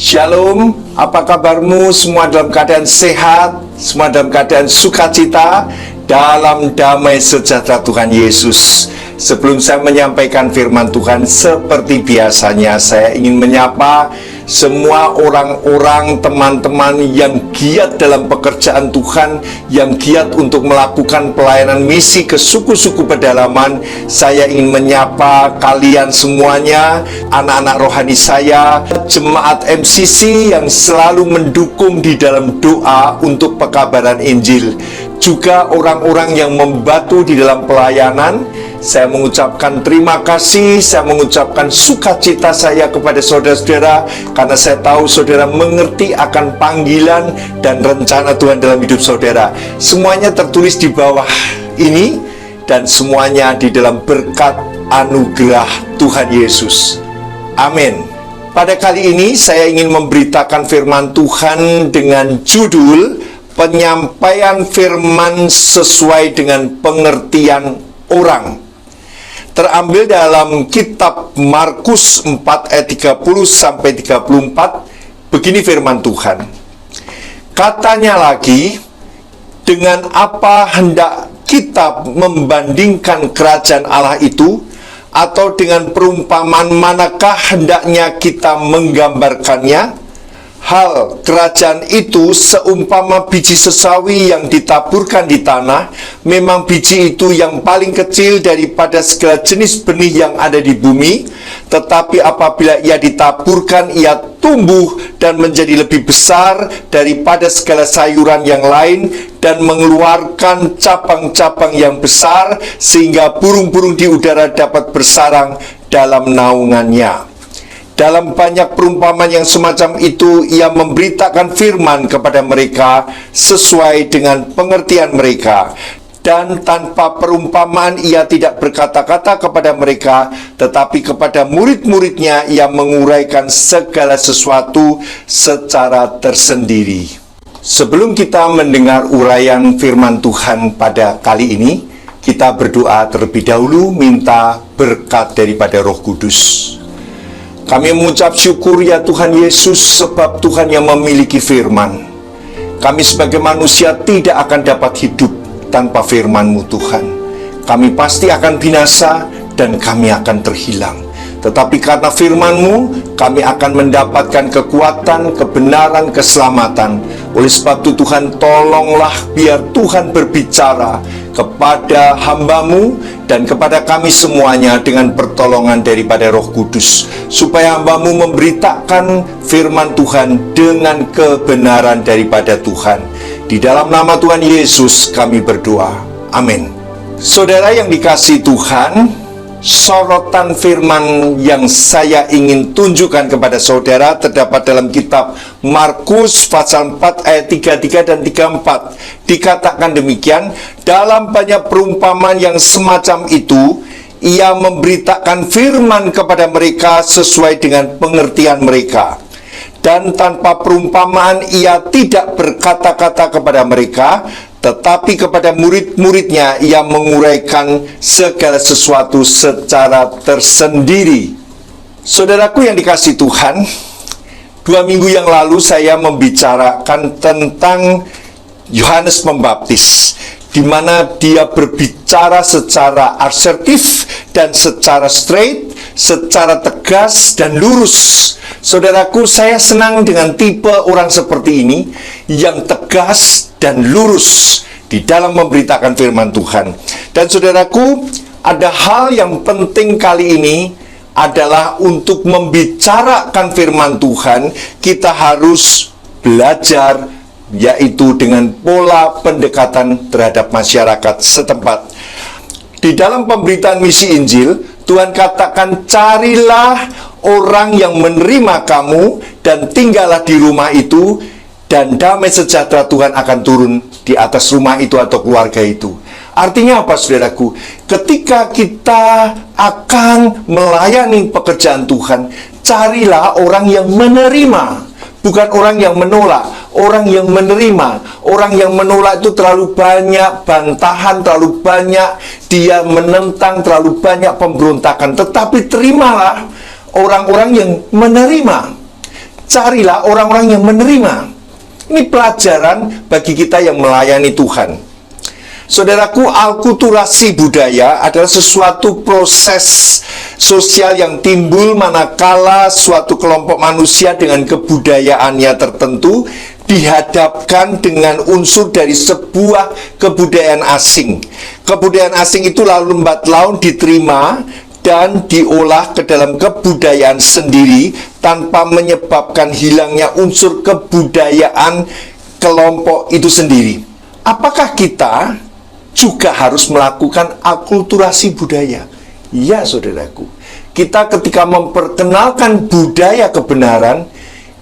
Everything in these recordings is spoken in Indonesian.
Shalom, apa kabarmu? Semua dalam keadaan sehat, semua dalam keadaan sukacita, dalam damai sejahtera Tuhan Yesus. Sebelum saya menyampaikan firman Tuhan, seperti biasanya saya ingin menyapa semua orang-orang, teman-teman yang giat dalam pekerjaan Tuhan, yang giat untuk melakukan pelayanan misi ke suku-suku pedalaman. Saya ingin menyapa kalian semuanya, anak-anak rohani saya, jemaat MCC yang selalu mendukung di dalam doa untuk pekabaran Injil, juga orang-orang yang membantu di dalam pelayanan. Saya mengucapkan terima kasih, saya mengucapkan sukacita saya kepada saudara-saudara, karena saya tahu saudara mengerti akan panggilan dan rencana Tuhan dalam hidup saudara. Semuanya tertulis di bawah ini, dan semuanya di dalam berkat anugerah Tuhan Yesus. Amin. Pada kali ini saya ingin memberitakan firman Tuhan dengan judul penyampaian firman sesuai dengan pengertian orang. Terambil dalam kitab Markus 4 ayat 30-34. Begini firman Tuhan. Katanya lagi, dengan apa hendak kita membandingkan kerajaan Allah itu? Atau dengan perumpamaan manakah hendaknya kita menggambarkannya? Hal kerajaan itu seumpama biji sesawi yang ditaburkan di tanah. Memang biji itu yang paling kecil daripada segala jenis benih yang ada di bumi, tetapi apabila ia ditaburkan, ia tumbuh dan menjadi lebih besar daripada segala sayuran yang lain, dan mengeluarkan cabang-cabang yang besar, sehingga burung-burung di udara dapat bersarang dalam naungannya. Dalam banyak perumpamaan yang semacam itu, ia memberitakan firman kepada mereka sesuai dengan pengertian mereka. Dan tanpa perumpamaan ia tidak berkata-kata kepada mereka, tetapi kepada murid-muridnya ia menguraikan segala sesuatu secara tersendiri. Sebelum kita mendengar uraian firman Tuhan pada kali ini, kita berdoa terlebih dahulu minta berkat daripada Roh Kudus. Kami mengucap syukur ya Tuhan Yesus, sebab Tuhan yang memiliki firman. Kami sebagai manusia tidak akan dapat hidup tanpa firman-Mu Tuhan. Kami pasti akan binasa dan kami akan terhilang. Tetapi karena firman-Mu, kami akan mendapatkan kekuatan, kebenaran, keselamatan. Oleh sebab itu Tuhan, tolonglah biar Tuhan berbicara kepada hamba-Mu dan kepada kami semuanya dengan pertolongan daripada Roh Kudus, supaya hamba-Mu memberitakan firman Tuhan dengan kebenaran daripada Tuhan. Di dalam nama Tuhan Yesus kami berdoa. Amin. Saudara yang dikasihi Tuhan, sorotan firman yang saya ingin tunjukkan kepada saudara terdapat dalam kitab Markus pasal 4 ayat 33 dan 34. Dikatakan demikian, dalam banyak perumpamaan yang semacam itu, ia memberitakan firman kepada mereka sesuai dengan pengertian mereka. Dan tanpa perumpamaan ia tidak berkata-kata kepada mereka, tetapi kepada murid-muridnya ia menguraikan segala sesuatu secara tersendiri. Saudaraku yang dikasihi Tuhan, 2 minggu yang lalu saya membicarakan tentang Yohanes Pembaptis, di mana dia berbicara secara asertif dan secara straight, secara tegas dan lurus. Saudaraku, saya senang dengan tipe orang seperti ini, yang tegas dan lurus di dalam memberitakan firman Tuhan. Dan saudaraku, ada hal yang penting kali ini adalah untuk membicarakan firman Tuhan, kita harus belajar, yaitu dengan pola pendekatan terhadap masyarakat setempat. Di dalam pemberitaan misi Injil, Tuhan katakan, carilah orang yang menerima kamu dan tinggallah di rumah itu, dan damai sejahtera Tuhan akan turun di atas rumah itu atau keluarga itu. Artinya apa, saudaraku? Ketika kita akan melayani pekerjaan Tuhan, carilah orang yang menerima, bukan orang yang menolak. Orang yang menerima. Orang yang menolak itu terlalu banyak bantahan, terlalu banyak dia menentang, terlalu banyak pemberontakan. Tetapi terimalah orang-orang yang menerima. carilah orang-orang yang menerima. Ini pelajaran bagi kita yang melayani Tuhan. Saudaraku, alkulturasi budaya adalah sesuatu proses sosial yang timbul manakala suatu kelompok manusia dengan kebudayaannya tertentu dihadapkan dengan unsur dari sebuah kebudayaan asing. Kebudayaan asing itu lalu lambat laun diterima dan diolah ke dalam kebudayaan sendiri tanpa menyebabkan hilangnya unsur kebudayaan kelompok itu sendiri. Apakah kita juga harus melakukan akulturasi budaya? Ya, saudaraku. Kita ketika memperkenalkan budaya kebenaran,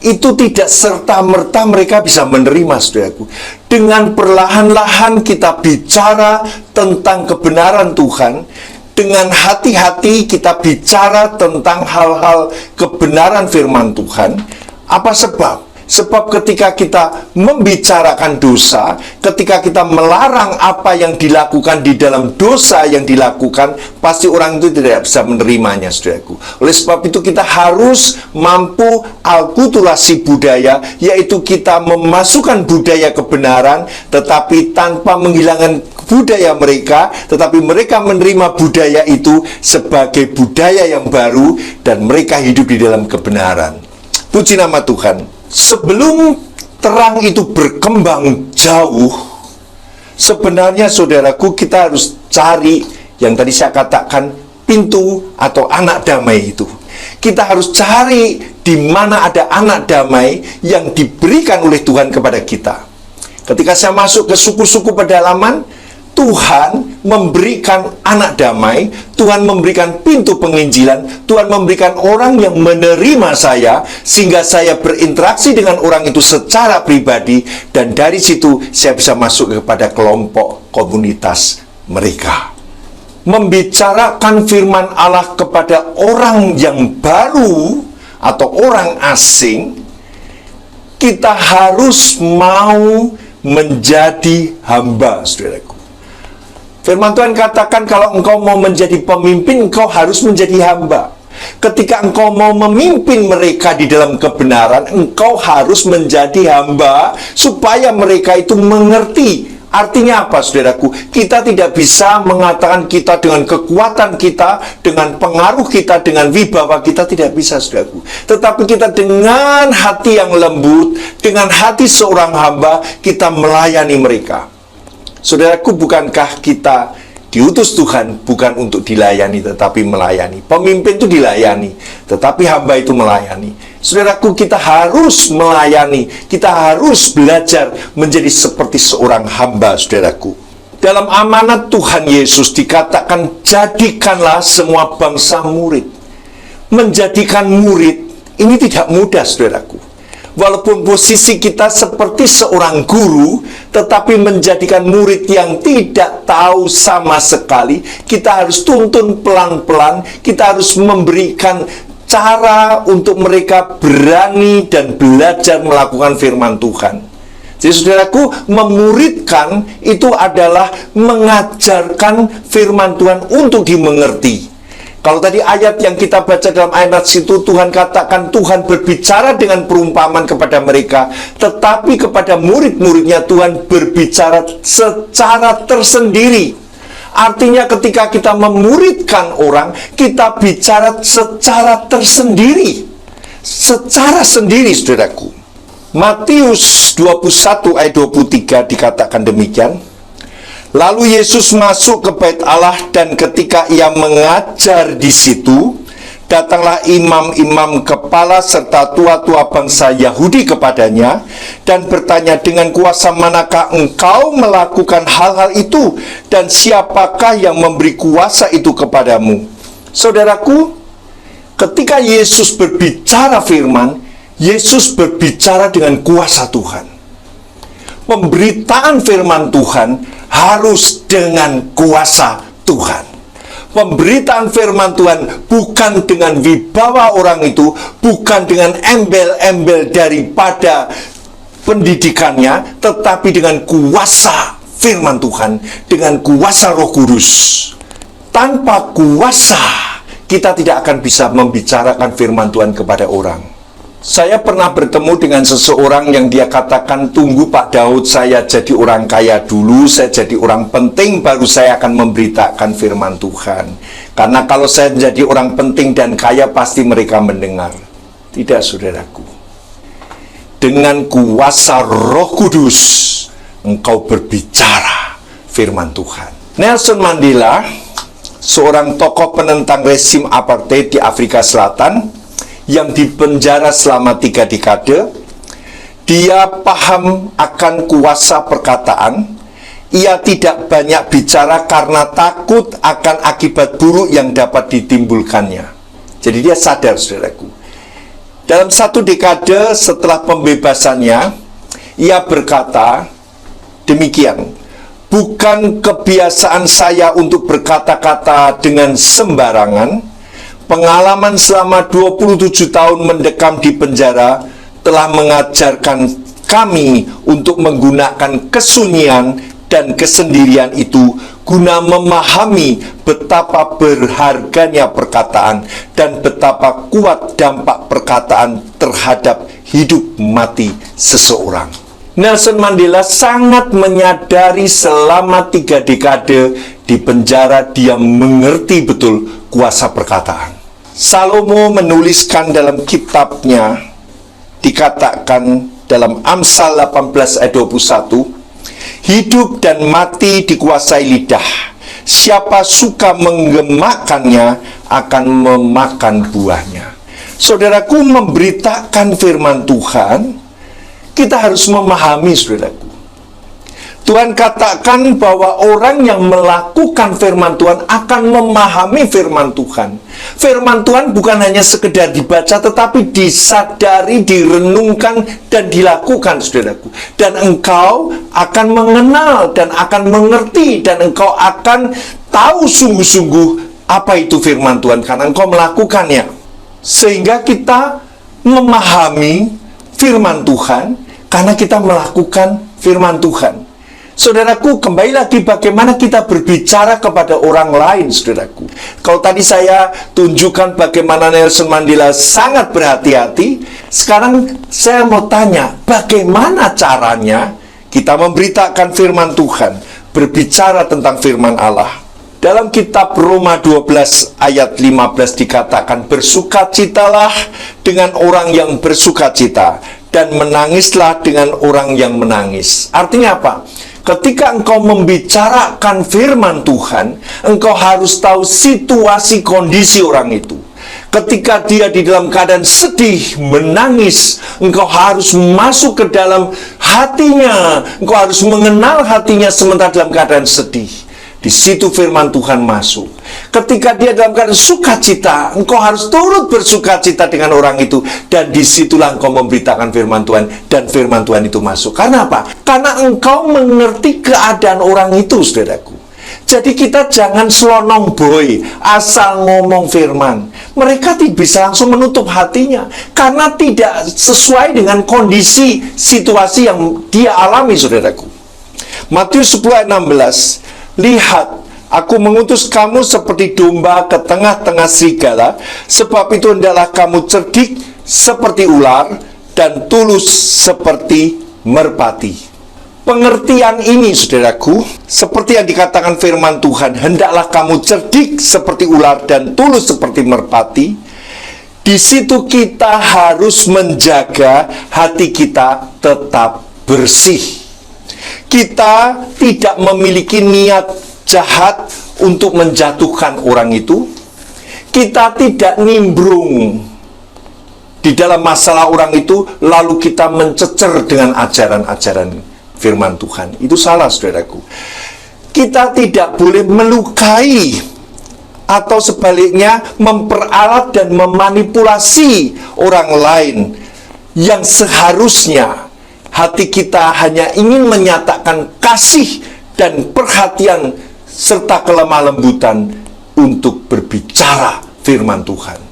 itu tidak serta-merta mereka bisa menerima, saudaraku. Dengan perlahan-lahan kita bicara tentang kebenaran Tuhan, dengan hati-hati kita bicara tentang hal-hal kebenaran firman Tuhan. Apa sebab? Sebab ketika kita membicarakan dosa, ketika kita melarang apa yang dilakukan di dalam dosa yang dilakukan, pasti orang itu tidak bisa menerimanya, saudaraku. Oleh sebab itu kita harus mampu alkulturasi budaya, yaitu kita memasukkan budaya kebenaran, tetapi tanpa menghilangkan budaya mereka, tetapi mereka menerima budaya itu sebagai budaya yang baru, dan mereka hidup di dalam kebenaran. Puji nama Tuhan. Sebelum terang itu berkembang jauh, sebenarnya saudaraku, kita harus cari yang tadi saya katakan pintu atau anak damai itu. Kita harus cari di mana ada anak damai yang diberikan oleh Tuhan kepada kita. Ketika saya masuk ke suku-suku pedalaman, Tuhan memberikan anak damai, Tuhan memberikan pintu penginjilan, Tuhan memberikan orang yang menerima saya, sehingga saya berinteraksi dengan orang itu secara pribadi, dan dari situ saya bisa masuk kepada kelompok komunitas mereka. Membicarakan firman Allah kepada orang yang baru atau orang asing, kita harus mau menjadi hamba, saudaraku. Firman Tuhan katakan kalau engkau mau menjadi pemimpin, engkau harus menjadi hamba. Ketika engkau mau memimpin mereka di dalam kebenaran, engkau harus menjadi hamba supaya mereka itu mengerti. Artinya apa, saudaraku? Kita tidak bisa mengatakan kita dengan kekuatan kita, dengan pengaruh kita, dengan wibawa kita, tidak bisa, saudaraku. Tetapi kita dengan hati yang lembut, dengan hati seorang hamba, kita melayani mereka. Saudaraku, bukankah kita diutus Tuhan bukan untuk dilayani tetapi melayani? Pemimpin itu dilayani, tetapi hamba itu melayani. Saudaraku, kita harus melayani, kita harus belajar menjadi seperti seorang hamba, saudaraku. Dalam amanat Tuhan Yesus dikatakan, jadikanlah semua bangsa murid. Menjadikan murid ini tidak mudah, saudaraku. Walaupun posisi kita seperti seorang guru, tetapi menjadikan murid yang tidak tahu sama sekali, kita harus tuntun pelan-pelan, kita harus memberikan cara untuk mereka berani dan belajar melakukan firman Tuhan. Jadi saudaraku, memuridkan itu adalah mengajarkan firman Tuhan untuk dimengerti. Kalau tadi ayat yang kita baca dalam ayat situ, Tuhan katakan Tuhan berbicara dengan perumpamaan kepada mereka, tetapi kepada murid-muridnya Tuhan berbicara secara tersendiri. Artinya ketika kita memuridkan orang, kita bicara secara tersendiri, secara sendiri, saudaraku. Matius 21 ayat 23 dikatakan demikian. Lalu Yesus masuk ke bait Allah, dan ketika ia mengajar di situ, datanglah imam-imam kepala serta tua-tua bangsa Yahudi kepadanya dan bertanya, dengan kuasa manakah engkau melakukan hal-hal itu, dan siapakah yang memberi kuasa itu kepadamu? Saudaraku, ketika Yesus berbicara firman, Yesus berbicara dengan kuasa Tuhan. Pemberitaan firman Tuhan harus dengan kuasa Tuhan. Pemberitaan firman Tuhan bukan dengan wibawa orang itu, bukan dengan embel-embel daripada pendidikannya, tetapi dengan kuasa firman Tuhan, dengan kuasa Roh Kudus. Tanpa kuasa, kita tidak akan bisa membicarakan firman Tuhan kepada orang. Saya pernah bertemu dengan seseorang yang dia katakan, tunggu Pak Daud, saya jadi orang kaya dulu, saya jadi orang penting, baru saya akan memberitakan firman Tuhan. Karena kalau saya menjadi orang penting dan kaya, pasti mereka mendengar. Tidak, saudaraku. Dengan kuasa Roh Kudus, engkau berbicara firman Tuhan. Nelson Mandela, seorang tokoh penentang rezim apartheid di Afrika Selatan, yang dipenjara selama 3 dekade, dia paham akan kuasa perkataan. Ia tidak banyak bicara karena takut akan akibat buruk yang dapat ditimbulkannya. Jadi dia sadar, saudaraku. Dalam 1 dekade setelah pembebasannya, ia berkata demikian, bukan kebiasaan saya untuk berkata-kata dengan sembarangan. Pengalaman selama 27 tahun mendekam di penjara telah mengajarkan kami untuk menggunakan kesunyian dan kesendirian itu guna memahami betapa berharganya perkataan dan betapa kuat dampak perkataan terhadap hidup mati seseorang. Nelson Mandela sangat menyadari selama 3 dekade di penjara dia mengerti betul kuasa perkataan. Salomo menuliskan dalam kitabnya, dikatakan dalam Amsal 18 ayat 21, hidup dan mati dikuasai lidah. Siapa suka menggemakannya akan memakan buahnya. Saudaraku, memberitakan firman Tuhan, kita harus memahami, saudaraku. Tuhan katakan bahwa orang yang melakukan firman Tuhan akan memahami firman Tuhan. Firman Tuhan bukan hanya sekedar dibaca, tetapi disadari, direnungkan, dan dilakukan, saudaraku. Dan engkau akan mengenal dan akan mengerti, dan engkau akan tahu sungguh-sungguh apa itu firman Tuhan, karena engkau melakukannya. Sehingga kita memahami firman Tuhan, karena kita melakukan firman Tuhan. Saudaraku, kembali lagi bagaimana kita berbicara kepada orang lain, saudaraku. Kalau tadi saya tunjukkan bagaimana Nelson Mandela sangat berhati-hati, sekarang saya mau tanya, bagaimana caranya kita memberitakan firman Tuhan, berbicara tentang firman Allah. Dalam kitab Roma 12 ayat 15 dikatakan, bersukacitalah dengan orang yang bersukacita, dan menangislah dengan orang yang menangis. Artinya apa? Ketika engkau membicarakan firman Tuhan, engkau harus tahu situasi kondisi orang itu. Ketika dia di dalam keadaan sedih, menangis, engkau harus masuk ke dalam hatinya. Engkau harus mengenal hatinya sementara dalam keadaan sedih. Di situ firman Tuhan masuk. Ketika dia dalam keadaan sukacita, engkau harus turut bersukacita dengan orang itu. Dan disitulah engkau memberitakan firman Tuhan. Dan firman Tuhan itu masuk. Karena apa? Karena engkau mengerti keadaan orang itu, saudaraku. Jadi kita jangan selonong boy, asal ngomong firman. Mereka tidak bisa langsung menutup hatinya. Karena tidak sesuai dengan kondisi situasi yang dia alami, saudaraku. Matius 10 ayat 16. Lihat, aku mengutus kamu seperti domba ke tengah-tengah serigala, sebab itu hendaklah kamu cerdik seperti ular dan tulus seperti merpati. Pengertian ini, saudaraku, seperti yang dikatakan firman Tuhan, hendaklah kamu cerdik seperti ular dan tulus seperti merpati. Di situ kita harus menjaga hati kita tetap bersih. Kita tidak memiliki niat jahat untuk menjatuhkan orang itu. Kita tidak nimbrung di dalam masalah orang itu, lalu kita mencecer dengan ajaran-ajaran firman Tuhan. Itu salah, saudaraku. Kita tidak boleh melukai atau sebaliknya memperalat dan memanipulasi orang lain yang seharusnya hati kita hanya ingin menyatakan kasih dan perhatian serta kelemah lembutan untuk berbicara firman Tuhan.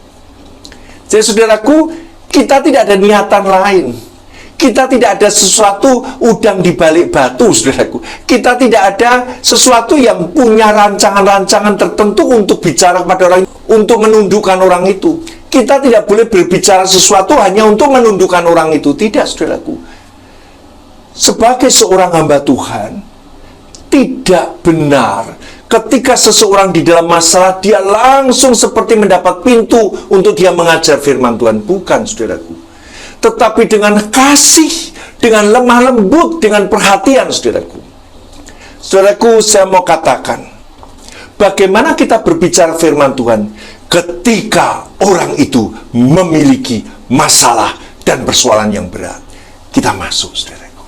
Jadi saudaraku, kita tidak ada niatan lain. Kita tidak ada sesuatu udang di balik batu, saudaraku. Kita tidak ada sesuatu yang punya rancangan-rancangan tertentu untuk bicara kepada orang, untuk menundukkan orang itu. Kita tidak boleh berbicara sesuatu hanya untuk menundukkan orang itu. Tidak, saudaraku. Sebagai seorang hamba Tuhan, tidak benar ketika seseorang di dalam masalah, dia langsung seperti mendapat pintu untuk dia mengajar firman Tuhan. Bukan, saudaraku. Tetapi dengan kasih, dengan lemah lembut, dengan perhatian, saudaraku. Saudaraku, saya mau katakan, bagaimana kita berbicara firman Tuhan ketika orang itu memiliki masalah dan persoalan yang berat. Kita masuk, saudaraku.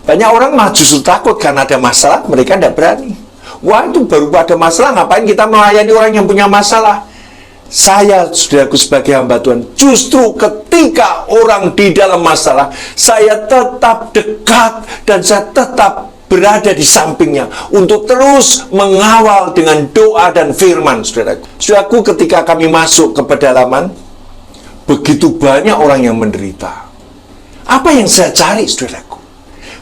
Banyak orang malah justru takut karena ada masalah, mereka tidak berani. Wah, itu baru ada masalah, ngapain kita melayani orang yang punya masalah? Saya, saudaraku, sebagai hamba Tuhan, justru ketika orang di dalam masalah, saya tetap dekat dan saya tetap berada di sampingnya untuk terus mengawal dengan doa dan firman, saudaraku. Saudaraku, ketika kami masuk ke pedalaman, begitu banyak orang yang menderita. Apa yang saya cari, saudaraku?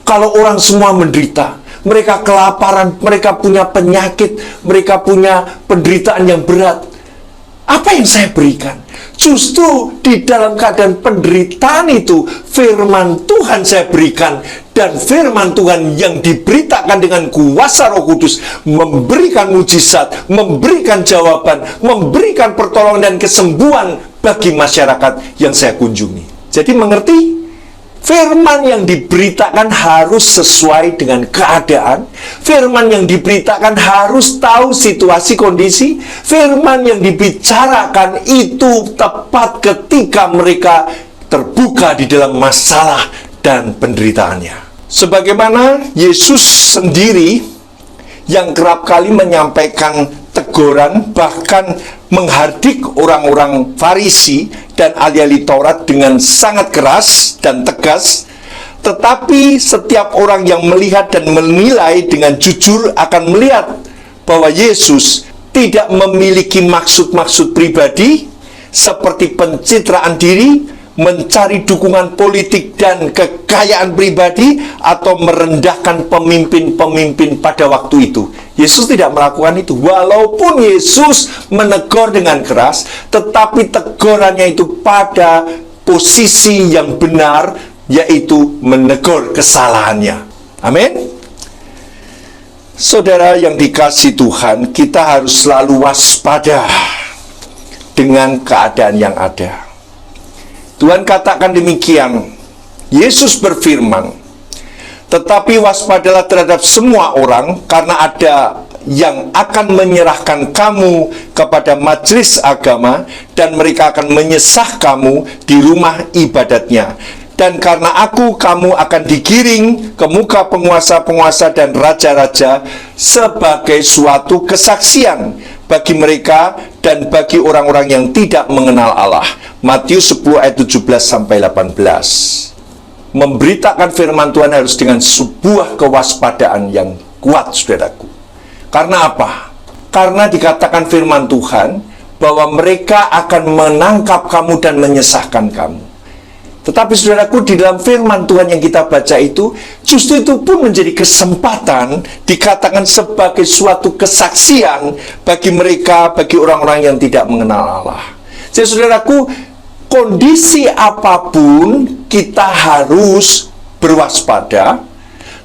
Kalau orang semua menderita, mereka kelaparan, mereka punya penyakit, mereka punya penderitaan yang berat, apa yang saya berikan? Justru di dalam keadaan penderitaan itu, firman Tuhan saya berikan. Dan firman Tuhan yang diberitakan dengan kuasa Roh Kudus memberikan mujizat, memberikan jawaban, memberikan pertolongan dan kesembuhan bagi masyarakat yang saya kunjungi. Jadi mengerti? Firman yang diberitakan harus sesuai dengan keadaan. Firman yang diberitakan harus tahu situasi kondisi. Firman yang dibicarakan itu tepat ketika mereka terbuka di dalam masalah dan penderitaannya. Sebagaimana Yesus sendiri yang kerap kali menyampaikan teguran, bahkan menghardik orang-orang Farisi dan ahli-ahli Taurat dengan sangat keras dan tegas. Tetapi setiap orang yang melihat dan menilai dengan jujur akan melihat bahwa Yesus tidak memiliki maksud-maksud pribadi seperti pencitraan diri, mencari dukungan politik dan kekayaan pribadi, atau merendahkan pemimpin-pemimpin pada waktu itu. Yesus tidak melakukan itu. Walaupun Yesus menegur dengan keras, tetapi tegurannya itu pada posisi yang benar, yaitu menegur kesalahannya. Amin. Saudara yang dikasihi Tuhan, kita harus selalu waspada dengan keadaan yang ada. Tuhan katakan demikian. Yesus berfirman, tetapi waspadalah terhadap semua orang, karena ada yang akan menyerahkan kamu kepada majelis agama, dan mereka akan menyesah kamu di rumah ibadatnya. Dan karena aku, kamu akan digiring ke muka penguasa-penguasa dan raja-raja sebagai suatu kesaksian bagi mereka dan bagi orang-orang yang tidak mengenal Allah. Matius 10 ayat 17-18. Memberitakan firman Tuhan harus dengan sebuah kewaspadaan yang kuat, saudaraku. Karena apa? Karena dikatakan firman Tuhan bahwa mereka akan menangkap kamu dan menyesahkan kamu. Tetapi saudaraku, di dalam firman Tuhan yang kita baca itu, justru itu pun menjadi kesempatan, dikatakan sebagai suatu kesaksian bagi mereka, bagi orang-orang yang tidak mengenal Allah. Jadi saudaraku, kondisi apapun kita harus berwaspada.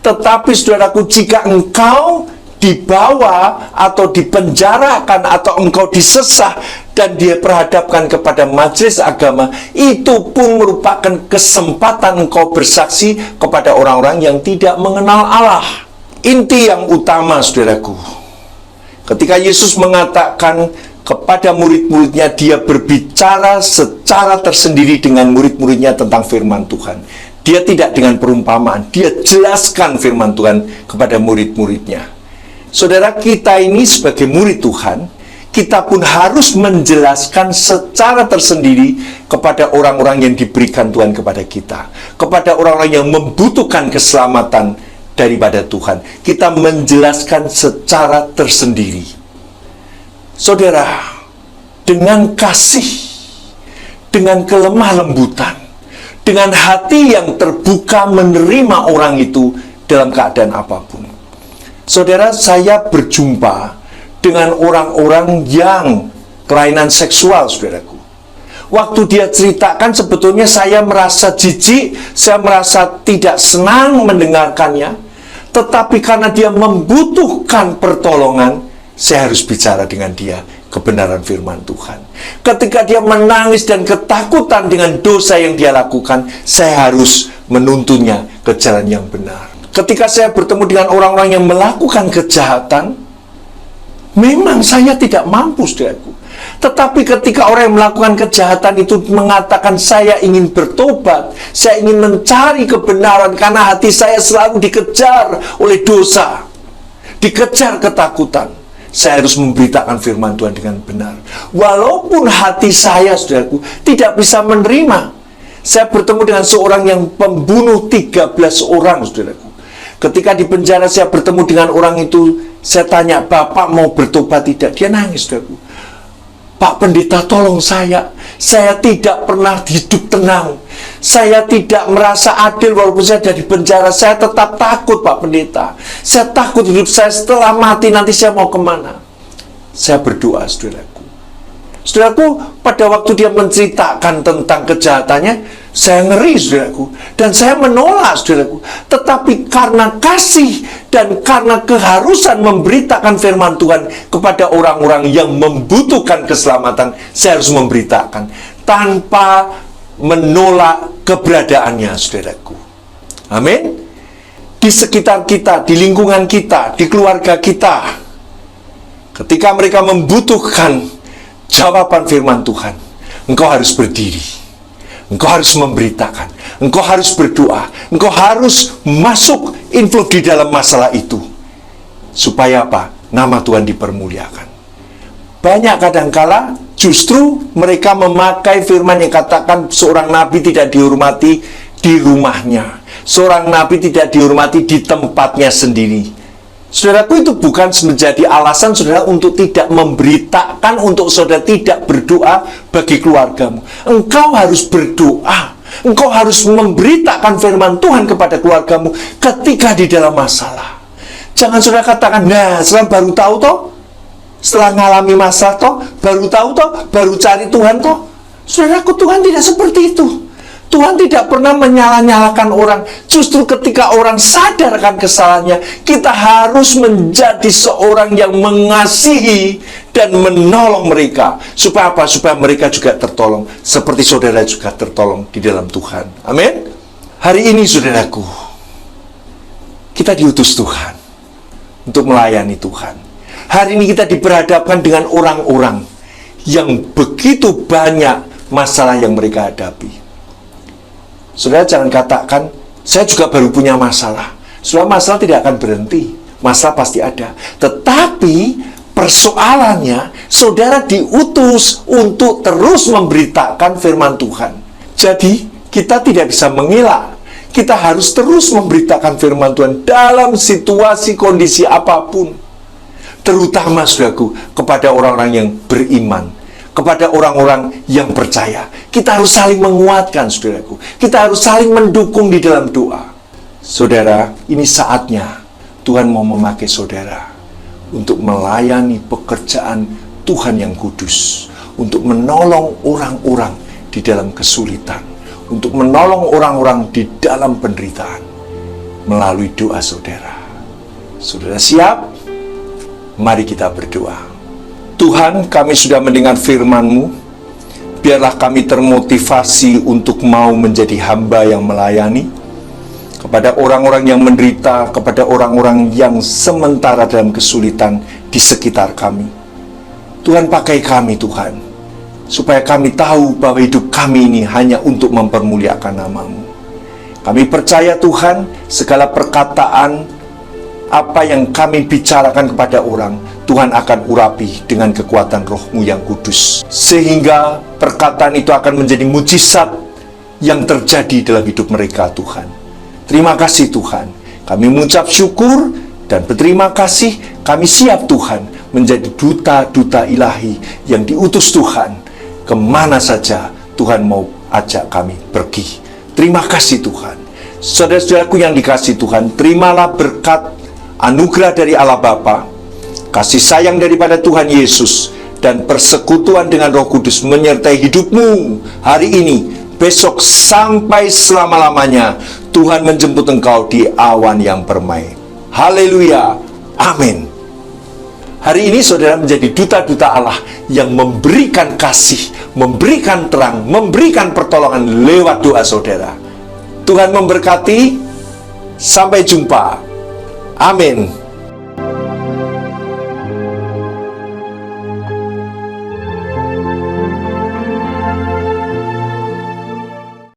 Tetapi saudaraku, jika engkau dibawa atau dipenjarakan atau engkau disesah dan dia perhadapkan kepada majelis agama, itu pun merupakan kesempatan engkau bersaksi kepada orang-orang yang tidak mengenal Allah. Inti yang utama, saudaraku, ketika Yesus mengatakan kepada murid-muridnya, dia berbicara secara tersendiri dengan murid-muridnya tentang firman Tuhan. Dia tidak dengan perumpamaan, dia jelaskan firman Tuhan kepada murid-muridnya. Saudara, kita ini sebagai murid Tuhan, kita pun harus menjelaskan secara tersendiri kepada orang-orang yang diberikan Tuhan kepada kita, kepada orang-orang yang membutuhkan keselamatan daripada Tuhan. Kita menjelaskan secara tersendiri. Saudara, dengan kasih, dengan kelemah lembutan, dengan hati yang terbuka menerima orang itu dalam keadaan apapun. Saudara, saya berjumpa dengan orang-orang yang kelainan seksual, saudaraku. Waktu dia ceritakan, sebetulnya saya merasa jijik, saya merasa tidak senang mendengarkannya. Tetapi karena dia membutuhkan pertolongan, saya harus bicara dengan dia kebenaran firman Tuhan. Ketika dia menangis dan ketakutan dengan dosa yang dia lakukan, saya harus menuntunnya ke jalan yang benar. Ketika saya bertemu dengan orang-orang yang melakukan kejahatan, memang saya tidak mampu, saudaraku. Tetapi ketika orang yang melakukan kejahatan itu mengatakan, saya ingin bertobat, saya ingin mencari kebenaran, karena hati saya selalu dikejar oleh dosa, dikejar ketakutan, saya harus memberitakan firman Tuhan dengan benar. Walaupun hati saya, saudaraku, tidak bisa menerima. Saya bertemu dengan seorang yang pembunuh 13 orang, saudaraku. Ketika di penjara saya bertemu dengan orang itu, saya tanya, Bapak mau bertobat tidak? Dia nangis, saudaraku. Pak Pendeta, tolong saya tidak pernah hidup tenang. Saya tidak merasa adil walaupun saya ada di penjara. Saya tetap takut, Pak Pendeta. Saya takut hidup saya setelah mati, nanti saya mau kemana? Saya berdoa, saudaraku. Saudaraku, pada waktu dia menceritakan tentang kejahatannya, saya ngeri, saudaraku. Dan saya menolak, saudaraku. Tetapi karena kasih dan karena keharusan memberitakan firman Tuhan kepada orang-orang yang membutuhkan keselamatan, saya harus memberitakan tanpa menolak keberadaannya, saudaraku. Amin. Di sekitar kita, di lingkungan kita, di keluarga kita, ketika mereka membutuhkan jawaban firman Tuhan, engkau harus berdiri, engkau harus memberitakan, engkau harus berdoa, engkau harus masuk involve di dalam masalah itu. Supaya apa? Nama Tuhan dipermuliakan. Banyak kadangkala justru mereka memakai firman yang katakan seorang nabi tidak dihormati di rumahnya, seorang nabi tidak dihormati di tempatnya sendiri. Saudaraku, itu bukan menjadi alasan saudara untuk tidak memberitakan, untuk saudara tidak berdoa bagi keluargamu. Engkau harus berdoa, engkau harus memberitakan firman Tuhan kepada keluargamu ketika di dalam masalah. Jangan saudara katakan, nah sekarang baru tahu toh, setelah mengalami masalah toh, baru tahu toh, baru cari Tuhan toh. Saudaraku, Tuhan tidak seperti itu. Tuhan tidak pernah menyalah-nyalakan orang. Justru ketika orang sadar akan kesalahannya, kita harus menjadi seorang yang mengasihi dan menolong mereka. Supaya apa? Supaya mereka juga tertolong, seperti saudara juga tertolong di dalam Tuhan. Amin. Hari ini, saudaraku, kita diutus Tuhan untuk melayani Tuhan. Hari ini kita diperhadapkan dengan orang-orang yang begitu banyak masalah yang mereka hadapi. Saudara jangan katakan, saya juga baru punya masalah. Saudara, masalah tidak akan berhenti. Masalah pasti ada. Tetapi persoalannya, saudara diutus untuk terus memberitakan firman Tuhan. Jadi, kita tidak bisa mengelak. Kita harus terus memberitakan firman Tuhan dalam situasi kondisi apapun. Terutama, saudaraku, kepada orang-orang yang beriman, kepada orang-orang yang percaya. Kita harus saling menguatkan, saudaraku. Kita harus saling mendukung di dalam doa. Saudara, ini saatnya Tuhan mau memakai saudara untuk melayani pekerjaan Tuhan yang kudus, untuk menolong orang-orang di dalam kesulitan, untuk menolong orang-orang di dalam penderitaan melalui doa saudara. Saudara siap? Mari kita berdoa. Tuhan, kami sudah mendengar firman-Mu. Biarlah kami termotivasi untuk mau menjadi hamba yang melayani kepada orang-orang yang menderita, kepada orang-orang yang sementara dalam kesulitan di sekitar kami. Tuhan, pakai kami, Tuhan, supaya kami tahu bahwa hidup kami ini hanya untuk mempermuliakan nama-Mu. Kami percaya, Tuhan, segala perkataan apa yang kami bicarakan kepada orang, Tuhan akan urapi dengan kekuatan Roh-Mu yang kudus. Sehingga perkataan itu akan menjadi mujizat yang terjadi dalam hidup mereka, Tuhan. Terima kasih, Tuhan. Kami mengucap syukur dan berterima kasih. Kami siap, Tuhan, menjadi duta-duta ilahi yang diutus Tuhan. Kemana saja Tuhan mau ajak kami pergi. Terima kasih, Tuhan. Saudara-saudaraku yang dikasihi Tuhan, terimalah berkat anugerah dari Allah Bapa, kasih sayang daripada Tuhan Yesus, dan persekutuan dengan Roh Kudus menyertai hidupmu hari ini, besok, sampai selama-lamanya. Tuhan menjemput engkau di awan yang permai. Haleluya, amin. Hari ini saudara menjadi duta-duta Allah yang memberikan kasih, memberikan terang, memberikan pertolongan lewat doa saudara. Tuhan memberkati. Sampai jumpa. Amin.